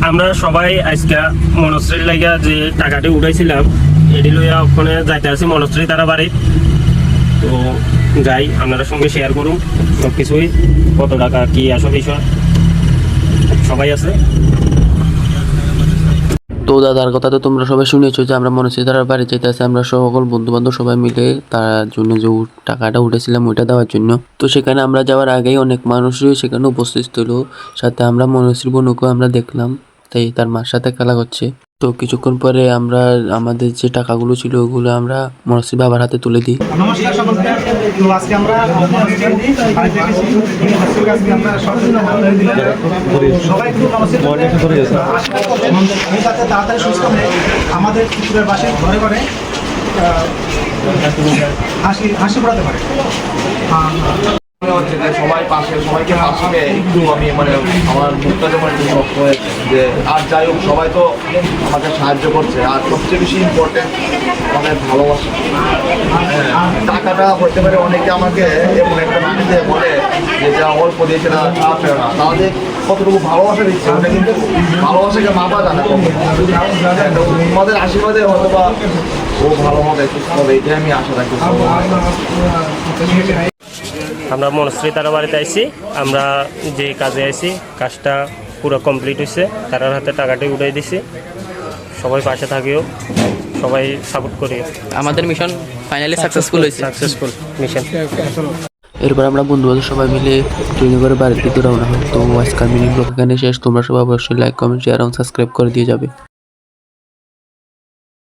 আমরা সবাই আজকে মনশ্রীর লাগা যে টাকাটি উঠাইছিলাম এটি লইয়া ওখানে যাইতে আছি মনশ্রী তারা বাড়ি। তো যাই আপনারা সঙ্গে শেয়ার করুন সব কিছুই, কত টাকা কি আসল বিষয় সবাই আছে। তো দাদার কথা তো তোমরা সবাই শুনেছো যে আমরা মনে হচ্ছে তারা বাড়ি যেতে আসে, আমরা সকল বন্ধু বান্ধব সবাই মিলে তার জন্য যে টাকাটা উঠেছিলাম ওইটা দেওয়ার জন্য। তো সেখানে আমরা যাওয়ার আগেই অনেক মানুষই সেখানে উপস্থিত ছিল, সাথে আমরা মনশ্রী বোনকেও আমরা দেখলাম, তাই তার মার সাথে খেলা করছে। তো কিছুক্ষণ পরে আমরা আমাদের যে টাকাগুলো ছিল ওগুলো আমরা মনশ্রী বাবার হাতে তুলে দিই। নমস্কার সকলকে। তো আজকে আমরা সবাই একটু যাতে তাড়াতাড়ি সুস্থ হয়ে আমাদের পুকুরের বাসে ঘরে ঘরে হাসি পড়াতে পারে। হচ্ছে যে সবাইকে পাশে পেয়ে একটু আমি মানে আমার মুখটা যেমন একটু শক্ত হয়েছে যে আর যাই হোক সবাই তো আমাকে সাহায্য করছে, আর সবচেয়ে বেশি ইম্পর্টেন্ট আমাদের ভালোবাসা। টাকাটা হতে পারে অনেকে আমাকে এমন একটা নামে বলে যে যা অল্প দিয়েছে না তা পেও না, তাদের কতটুকু ভালোবাসা দিচ্ছে ওটা কিন্তু ভালোবাসাকে মাপা জানে। আমাদের আশীর্বাদে হয়তো বা ও ভালো হবে সুস্থ হবে, এটাই আমি আশা রাখি। আমরা মনশ্রী তারা বাড়িতে আইছি, আমরা যে কাজে আইছি কাজটা পুরো কমপ্লিট হয়েছে, তারার হাতে টাকাটি উঠাই দিছি। সবাই পাশে থাকিও, সবাই সাপোর্ট করি। আমাদের মিশন ফাইনালি সাকসেসফুল হয়েছে। Successful mission. এরপর আমরা বন্ধু বান্ধব সবাই মিলে ট্রেনে করে বাড়ির দিকে রওনা হই। তো আজকাল মিনিট ব্লগ এখানে শেষ। তোমরা সবাই অবশ্যই লাইক, কমেন্ট, শেয়ার এবং সাবস্ক্রাইব করে দিয়ে যাবে।